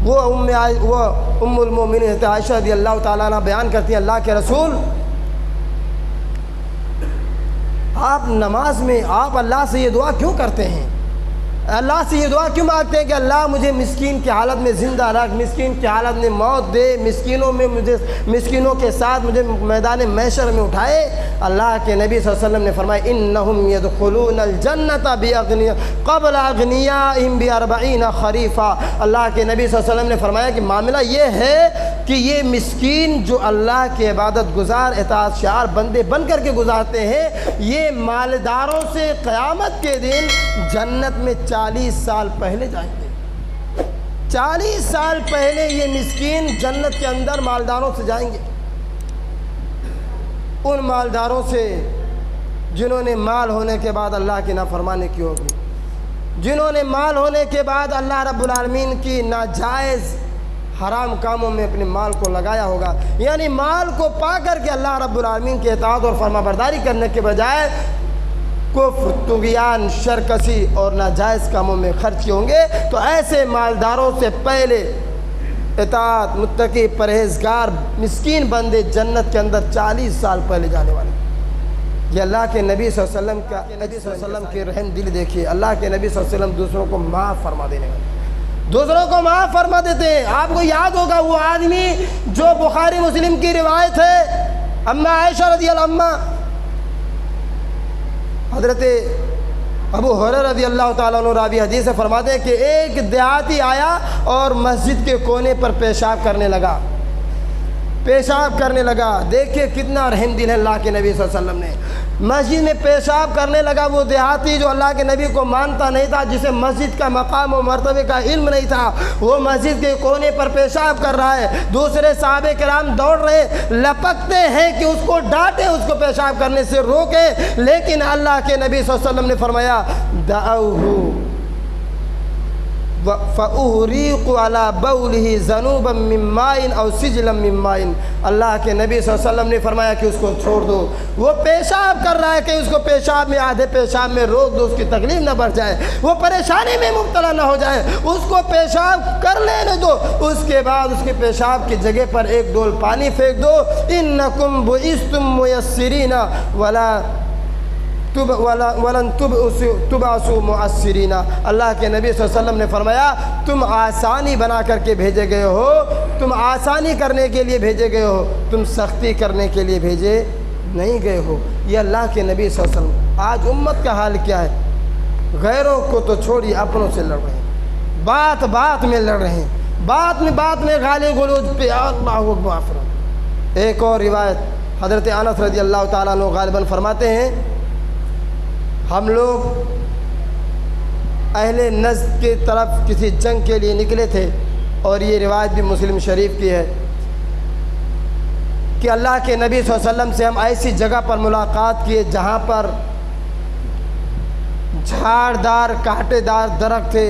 [SPEAKER 1] وہ ام المومنین حضرت عائشہ رضی اللہ تعالیٰ عنہ بیان کرتی ہیں، اللہ کے رسول آپ نماز میں آپ اللہ سے یہ دعا کیوں کرتے ہیں؟ اللہ سے یہ دعا کیوں مانگتے ہیں کہ اللہ مجھے مسکین کی حالت میں زندہ رکھ، مسکین کی حالت میں موت دے، مسکینوں کے ساتھ مجھے میدان محشر میں اٹھائے؟ اللہ کے نبی صلی اللہ علیہ وسلم نے فرمایا انہم یدخلون الجنت قبل اغنیائہم ب40 خریفا۔ اللہ کے نبی صلی اللہ علیہ وسلم نے فرمایا کہ معاملہ یہ ہے کہ یہ مسکین جو اللہ کے عبادت گزار اطاعت شعار بندے بن کر کے گزارتے ہیں، یہ مالداروں سے قیامت کے دن جنت میں 40 سال پہلے جائیں گے۔ 40 سال پہلے یہ مسکین جنت کے اندر مالداروں سے جائیں گے، ان مالداروں سے جنہوں نے مال ہونے کے بعد اللہ کی نافرمانی کی ہوگی، جنہوں نے مال ہونے کے بعد اللہ رب العالمین کی ناجائز حرام کاموں میں اپنے مال کو لگایا ہوگا، یعنی مال کو پا کر کے اللہ رب العالمین کی اطاعت اور فرما برداری کرنے کے بجائے کفر، طغیان، شرکسی اور ناجائز کاموں میں خرچ ہوں گے، تو ایسے مالداروں سے پہلے اطاعت، متقی، پرہیزگار مسکین بندے جنت کے اندر 40 سال پہلے جانے والے۔ یہ اللہ کے نبی صلی اللہ علیہ وسلم کا نبی صلی اللہ علیہ وسلم کے رحم دل دیکھیے، اللہ کے نبی صلی اللہ علیہ وسلم دوسروں کو معاف فرما دینے والے، دوسروں کو معاف فرما دیتے ہیں۔ آپ کو یاد ہوگا وہ آدمی جو بخاری مسلم کی روایت ہے، اما عائشہ رضی اللہ عنہ، حضرت ابو ہریرہ رضی اللہ تعالیٰ عنہ راوی حدیث سے فرماتے ہیں کہ ایک دیہاتی آیا اور مسجد کے کونے پر پیشاب کرنے لگا، پیشاب کرنے لگا۔ دیکھیے کتنا رحم دل ہے اللہ کے نبی صلی اللہ علیہ وسلم نے، مسجد میں پیشاب کرنے لگا۔ وہ دیہاتی جو اللہ کے نبی کو مانتا نہیں تھا، جسے مسجد کا مقام و مرتبے کا علم نہیں تھا، وہ مسجد کے کونے پر پیشاب کر رہا ہے۔ دوسرے صحابہ کرام دوڑ رہے، لپکتے ہیں کہ اس کو ڈانٹے، اس کو پیشاب کرنے سے روکے، لیکن اللہ کے نبی صلی اللہ علیہ وسلم نے فرمایا دعوہ فَأُهْرِيقُ عَلَى بَوْلِهِ ذَنُوبًا مِّن مَّاءٍ أَوْ سِجْلًا مِّن مَّاءٍ۔ اللہ کے نبی صلی اللہ علیہ وسلم نے فرمایا کہ اس کو چھوڑ دو، وہ پیشاب کر رہا ہے کہ اس کو پیشاب میں، آدھے پیشاب میں روک دو، اس کی تکلیف نہ بڑھ جائے، وہ پریشانی میں مبتلا نہ ہو جائے، اس کو پیشاب کر لینے دو، اس کے بعد اس کے پیشاب کی جگہ پر ایک ڈول پانی پھینک دو۔ إِنَّكُمْ بُعِثْتُم مُيَسِّرِينَ وَلَن تُبْعَثُوا مُعَسِّرِينَ۔ اللہ کے نبی صلی اللہ علیہ وسلم نے فرمایا تم آسانی بنا کر کے بھیجے گئے ہو، تم آسانی کرنے کے لیے بھیجے گئے ہو، تم سختی کرنے کے لیے بھیجے نہیں گئے ہو۔ یہ اللہ کے نبی صلی اللہ علیہ وسلم۔ آج امت کا حال کیا ہے؟ غیروں کو تو چھوڑی، اپنوں سے لڑ رہے ہیں، بات بات میں لڑ رہے ہیں، بات میں گالی گلوچ پہ اللہ اکبر۔ ایک اور روایت حضرت انس رضی اللہ تعالیٰ عنہ غالباً فرماتے ہیں ہم لوگ اہل نجد کی طرف کسی جنگ کے لیے نکلے تھے، اور یہ روایت بھی مسلم شریف کی ہے کہ اللہ کے نبی صلی اللہ علیہ وسلم سے ہم ایسی جگہ پر ملاقات کیے جہاں پر جھاڑ دار کانٹے دار درخت تھے۔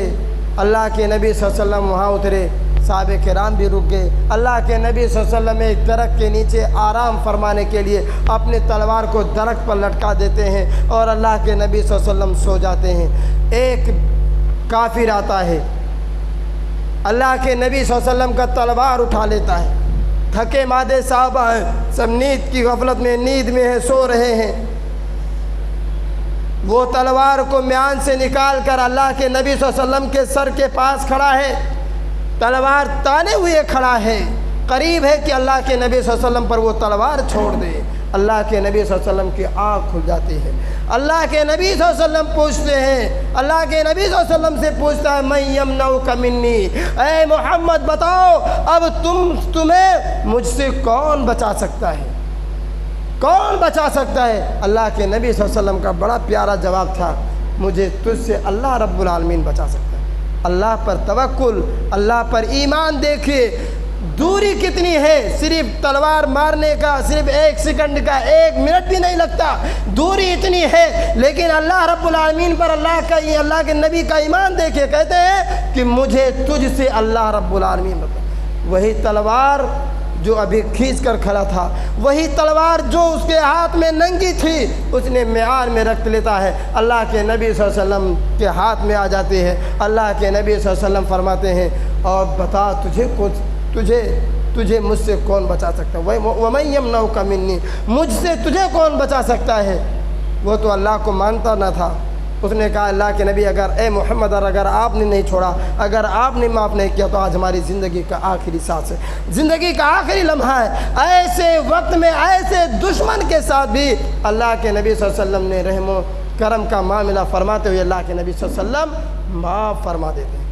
[SPEAKER 1] اللہ کے نبی صلی اللہ علیہ وسلم وہاں اترے، صحابہ کرام بھی رک گئے۔ اللہ کے نبی صلی اللہ علیہ وسلم ایک درخت کے نیچے آرام فرمانے کے لیے اپنے تلوار کو درخت پر لٹکا دیتے ہیں، اور اللہ کے نبی صلی اللہ علیہ وسلم سو جاتے ہیں۔ ایک کافر آتا ہے، اللہ کے نبی صلی اللہ علیہ وسلم کا تلوار اٹھا لیتا ہے۔ تھکے مادے صحابہ ہیں، سب نیند کی غفلت میں، نیند میں ہیں، سو رہے ہیں۔ وہ تلوار کو میان سے نکال کر اللہ کے نبی صلی اللہ علیہ وسلم کے سر کے پاس کھڑا ہے، تلوار تانے ہوئے کھڑا ہے، قریب ہے کہ اللہ کے نبی صلی اللہ علیہ وسلم پر وہ تلوار چھوڑ دے۔ اللہ کے نبی صلی اللہ علیہ وسلم کی آنکھ کھل جاتی ہے۔ اللہ کے نبی صلی اللہ علیہ وسلم پوچھتے ہیں، اللہ کے نبی صلی اللہ علیہ وسلم سے پوچھتا ہے من یمنعک منی، اے محمد بتاؤ اب تمہیں مجھ سے کون بچا سکتا ہے، کون بچا سکتا ہے؟ اللہ کے نبی صلی اللہ علیہ وسلم کا بڑا پیارا جواب تھا، مجھے تجھ سے اللہ رب العالمین بچا سکتا ہے۔ اللہ پر توکل، اللہ پر ایمان۔ دیکھیے دوری کتنی ہے، صرف تلوار مارنے کا صرف 1 سیکنڈ کا 1 منٹ بھی نہیں لگتا، دوری اتنی ہے، لیکن اللہ رب العالمین پر اللہ کے نبی کا ایمان دیکھیے، کہتے ہیں کہ مجھے تجھ سے اللہ رب العالمین بتا۔ وہی تلوار جو ابھی کھینچ کر کھڑا تھا، وہی تلوار جو اس کے ہاتھ میں ننگی تھی، اس نے میعان میں رکھ لیتا ہے، اللہ کے نبی صلی اللہ علیہ وسلم کے ہاتھ میں آ جاتی ہے۔ اللہ کے نبی صلی اللہ علیہ وسلم فرماتے ہیں اور بتا تجھے مجھ سے کون بچا سکتا ہے؟ وَمَن يَمْنَعُكَ مِنِّي، مجھ سے تجھے کون بچا سکتا ہے؟ وہ تو اللہ کو مانتا نہ تھا۔ اس نے کہا اللہ کے نبی اے محمد اگر آپ نے نہیں چھوڑا، اگر آپ نے معاف نہیں کیا تو آج ہماری زندگی کا آخری سانس ہے، زندگی کا آخری لمحہ ہے۔ ایسے وقت میں ایسے دشمن کے ساتھ بھی اللہ کے نبی صلی اللہ علیہ وسلم نے رحم و کرم کا معاملہ فرماتے ہوئے اللہ کے نبی صلی اللہ علیہ وسلم معاف فرما دیتے ہیں۔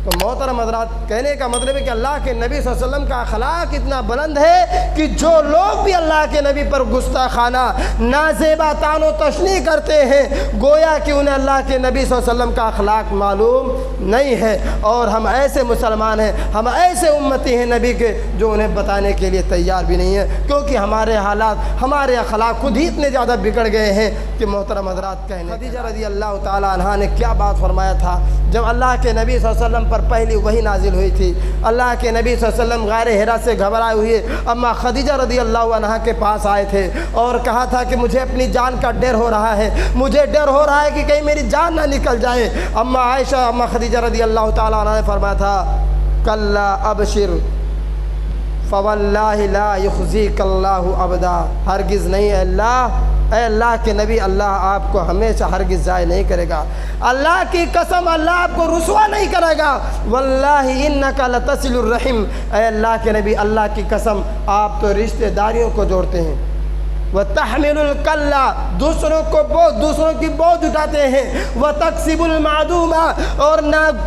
[SPEAKER 1] تو محترم حضرات، کہنے کا مطلب ہے کہ اللہ کے نبی صلی اللہ علیہ وسلم کا اخلاق اتنا بلند ہے کہ جو لوگ بھی اللہ کے نبی پر گستاخانہ نازیبا طعن و تشنیع کرتے ہیں، گویا کہ انہیں اللہ کے نبی صلی اللہ علیہ وسلم کا اخلاق معلوم نہیں ہے۔ اور ہم ایسے مسلمان ہیں، ہم ایسے امتی ہیں نبی کے، جو انہیں بتانے کے لیے تیار بھی نہیں ہیں، کیونکہ ہمارے حالات، ہمارے اخلاق خود ہی اتنے زیادہ بگڑ گئے ہیں کہ محترم حضرات، کہنے خدیجہ رضی اللہ تعالی عنہا نے کیا بات فرمایا تھا جب اللہ کے نبی صلی اللہ علیہ وسلم پر پہلی وحی نازل ہوئی تھی۔ اللہ کے نبی صلی اللہ علیہ وسلم غار حرا سے گھبرائے ہوئے اما خدیجہ رضی اللہ عنہا کے پاس آئے تھے اور کہا تھا کہ مجھے اپنی جان کا ڈر ہو رہا ہے، مجھے ڈر ہو رہا ہے کہ کہیں میری جان نہ نکل جائے۔ اما عائشہ، اما خدیجہ رضی اللہ تعالی عنہا نے فرمایا تھا کلا ابشر فواللہ لا یخزیک اللہ ابدا، ہرگز نہیں اے اللہ کے نبی، اللہ آپ کو ہمیشہ ہرگز ضائع نہیں کرے گا، اللہ کی قسم اللہ آپ کو رسوا نہیں کرے گا۔ واللہ انک لتصل الرحم، اے اللہ کے نبی، اللہ کی قسم آپ تو رشتہ داریوں کو جوڑتے ہیں۔ وتحمل الکلہ، دوسروں کی بوجھ اٹھاتے ہیں۔ وتکسب المعدوم، اور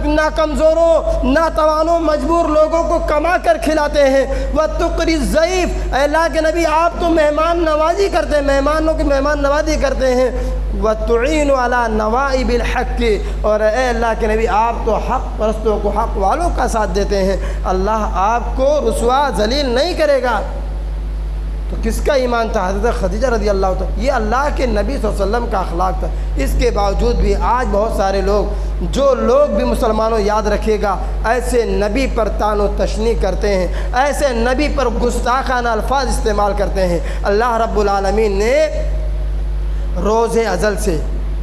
[SPEAKER 1] نہ کمزوروں نہ توانوں مجبور لوگوں کو کما کر کھلاتے ہیں۔ وتقری الضیف، اے اللہ کے نبی آپ تو مہمان نوازی کرتے ہیں، مہمانوں کی مہمان نوازی کرتے ہیں۔ وتعین علی نوائب الحق، اور اے اللہ کے نبی آپ تو حق پرستوں کو، حق والوں کا ساتھ دیتے ہیں، اللہ آپ کو رسوا ذلیل نہیں کرے گا۔ تو کس کا ایمان تھا؟ حضرت خدیجہ رضی اللہ عنہ۔ یہ اللہ کے نبی صلی اللہ علیہ وسلم کا اخلاق تھا۔ اس کے باوجود بھی آج بہت سارے لوگ، جو لوگ بھی مسلمانوں یاد رکھے گا، ایسے نبی پر طعن و تشنیع کرتے ہیں، ایسے نبی پر گستاخانہ الفاظ استعمال کرتے ہیں۔ اللہ رب العالمین نے روز ازل سے،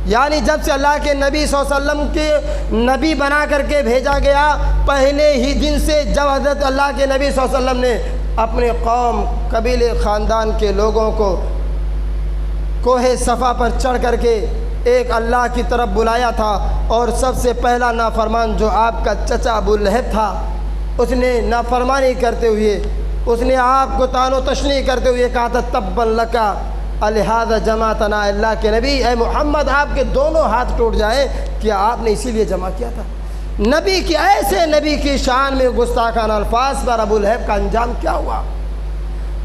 [SPEAKER 1] یعنی جب سے اللہ کے نبی صلی اللہ علیہ وسلم کے نبی بنا کر کے بھیجا گیا، پہلے ہی دن سے جب حضرت اللہ کے نبی صلی اللہ علیہ وسلم نے اپنے قوم، قبیلے، خاندان کے لوگوں کو کوہ صفا پر چڑھ کر کے ایک اللہ کی طرف بلایا تھا، اور سب سے پہلا نافرمان جو آپ کا چچا ابو لہب تھا، اس نے نافرمانی کرتے ہوئے، اس نے آپ کو طعن و تشنیع کرتے ہوئے کہا تھا تبا لکا الہذا جماعتنا، اللہ کے نبی اے محمد آپ کے دونوں ہاتھ ٹوٹ جائیں، کیا آپ نے اسی لیے جمع کیا تھا؟ نبی کی، ایسے نبی کی شان میں گستاخانہ الفاظ پر ابو لہب کا انجام کیا ہوا؟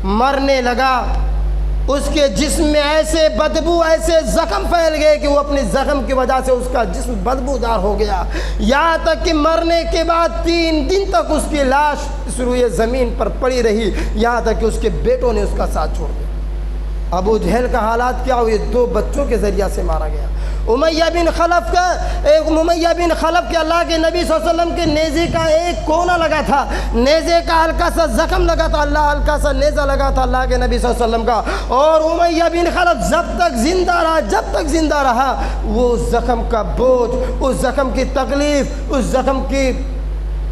[SPEAKER 1] مرنے لگا، اس کے جسم میں ایسے بدبو، ایسے زخم پھیل گئے کہ وہ اپنے زخم کی وجہ سے اس کا جسم بدبودار ہو گیا، یہاں تک کہ مرنے کے بعد 3 دن تک اس کی لاش اس روئے زمین پر پڑی رہی، یہاں تک کہ اس کے بیٹوں نے اس کا ساتھ چھوڑ دیا۔ ابو جہل کا حالات کیا ہوئے؟ 2 بچوں کے ذریعہ سے مارا گیا۔ امیہ بن خلف کے اللہ کے نبی صلی اللہ علیہ وسلم کے نیزے کا ایک کونا لگا تھا، نیزے کا ہلکا سا زخم لگا تھا، اللہ ہلکا سا نیزہ لگا تھا اللہ کے نبی صلی اللہ علیہ وسلم کا، اور امیہ بن خلف جب تک زندہ رہا وہ زخم کا بوجھ، اس زخم کی تکلیف، اس زخم کی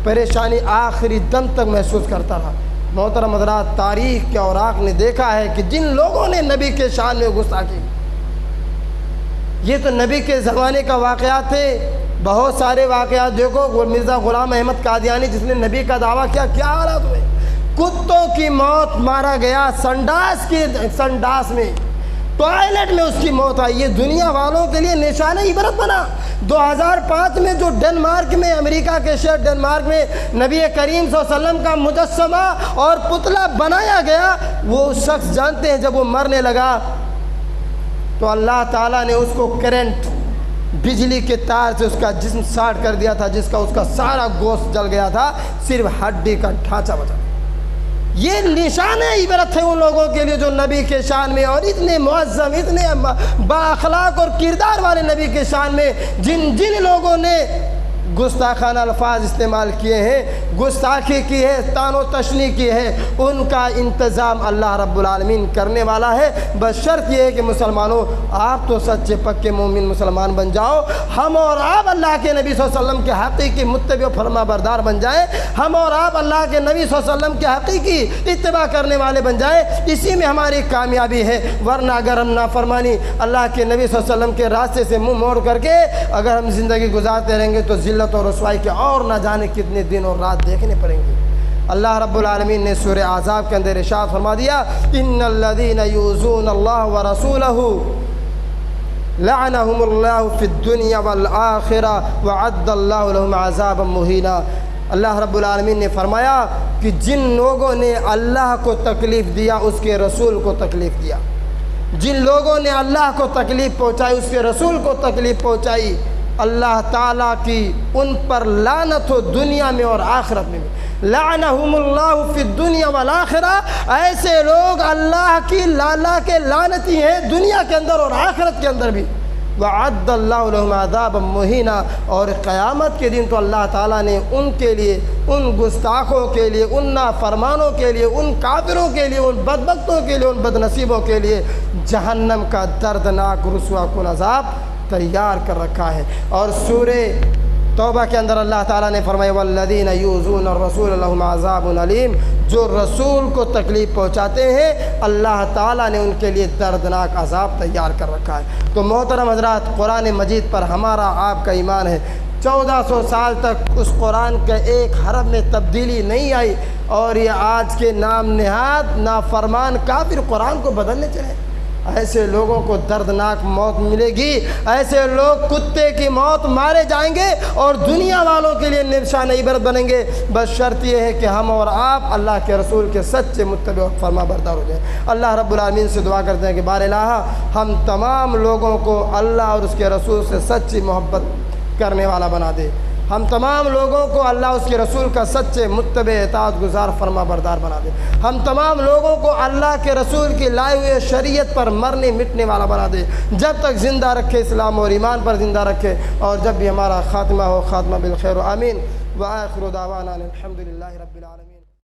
[SPEAKER 1] پریشانی آخری دم تک محسوس کرتا رہا۔ محترم حضرات، تاریخ کے اوراق نے دیکھا ہے کہ جن لوگوں نے نبی کے شان میں گستاخی، یہ تو نبی کے زمانے کا واقعات تھے، بہت سارے واقعات دیکھو، مرزا غلام احمد قادیانی جس نے نبی کا دعویٰ کیا، کیا حالات ہوئے؟ کتوں کی موت مارا گیا، سنڈاس میں، ٹوائلٹ میں اس کی موت آئی۔ یہ دنیا والوں کے لیے نشان عبرت بنا۔ 2005 میں جو ڈنمارک میں، امریکہ کے شہر ڈنمارک میں نبی کریم صلی اللہ علیہ وسلم کا مجسمہ اور پتلا بنایا گیا، وہ شخص جانتے ہیں جب وہ مرنے لگا تو اللہ تعالیٰ نے اس کو کرنٹ، بجلی کے تار سے اس کا جسم ساڑ کر دیا تھا، جس کا اس کا سارا گوشت جل گیا تھا، صرف ہڈی کا ڈھانچہ بچا۔ یہ نشان عبرت ہے ان لوگوں کے لیے جو نبی کے شان میں، اور اتنے معظم، اتنے با اخلاق اور کردار والے نبی کے شان میں جن لوگوں نے گستاخانہ الفاظ استعمال کیے ہیں، گستاخی کی ہے، طعن و تشنیع کی ہے، ان کا انتظام اللہ رب العالمین کرنے والا ہے۔ بس شرط یہ ہے کہ مسلمانوں، آپ تو سچے پکے مومن مسلمان بن جاؤ، ہم اور آپ اللہ کے نبی صلی اللہ علیہ وسلم کے حقیقی متبع و فرما بردار بن جائیں، ہم اور آپ اللہ کے نبی صلی اللہ علیہ وسلم کے حقیقی اتباع کرنے والے بن جائیں، اسی میں ہماری کامیابی ہے۔ ورنہ اگر ہم نافرمانی اللہ کے نبی صلی اللہ علیہ وسلم کے راستے سے منہ موڑ کر کے اگر ہم زندگی گزارتے رہیں گے تو ذلت اور رسوائی کے اور نہ جانے کتنے دن اور رات دیکھنے پڑیں گے۔ اللہ رب العالمین نے سورہ احزاب کے اندر ارشاد فرما دیا، ان الذین یؤذون اللہ ورسولہ لعنهم اللہ فی الدنیا والآخرہ وعد اللہ لهم عذابا مہینا۔ اللہ رب العالمین نے فرمایا کہ جن لوگوں نے اللہ کو تکلیف دیا اس کے رسول کو تکلیف دیا، جن لوگوں نے اللہ کو تکلیف پہنچائی اس کے رسول کو تکلیف پہنچائی، اللہ تعالیٰ کی ان پر لعنت ہو دنیا میں اور آخرت میں بھی۔ لعنہم اللہ فی الدنیا والآخرہ، ایسے لوگ اللہ کی لالا کے لعنتی ہیں دنیا کے اندر اور آخرت کے اندر بھی۔ وعد اللہ لهم عذابا مہینا، اور قیامت کے دن تو اللہ تعالیٰ نے ان کے لیے، ان گستاخوں کے لیے، ان نافرمانوں کے لیے، ان کافروں کے لیے، ان بدبختوں کے لیے، ان بدنصیبوں کے لیے جہنم کا دردناک رسوا کن عذاب تیار کر رکھا ہے۔ اور سورہ توبہ کے اندر اللہ تعالیٰ نے فرمایا والذین یؤذون الرسول لهم عذاب علیم، جو رسول کو تکلیف پہنچاتے ہیں اللہ تعالیٰ نے ان کے لیے دردناک عذاب تیار کر رکھا ہے۔ تو محترم حضرات، قرآن مجید پر ہمارا آپ کا ایمان ہے۔ 1400 سال تک اس قرآن کے ایک حرف میں تبدیلی نہیں آئی، اور یہ آج کے نام نہاد نافرمان کافر قرآن کو بدلنے چلے۔ ایسے لوگوں کو دردناک موت ملے گی، ایسے لوگ کتے کی موت مارے جائیں گے اور دنیا والوں کے لیے نشانہ عبرت بنیں گے۔ بس شرط یہ ہے کہ ہم اور آپ اللہ کے رسول کے سچے متبع و فرما بردار ہو جائیں۔ اللہ رب العالمین سے دعا کرتے ہیں کہ بار الہ ہم تمام لوگوں کو اللہ اور اس کے رسول سے سچی محبت کرنے والا بنا دے، ہم تمام لوگوں کو اللہ اس کے رسول کا سچے متبع اطاعت گزار فرما بردار بنا دے، ہم تمام لوگوں کو اللہ کے رسول کی لائے ہوئے شریعت پر مرنے مٹنے والا بنا دے، جب تک زندہ رکھے اسلام اور ایمان پر زندہ رکھے، اور جب بھی ہمارا خاتمہ ہو خاتمہ بالخیر آمین۔ وآخر دعوانا الحمدللہ رب العالمین۔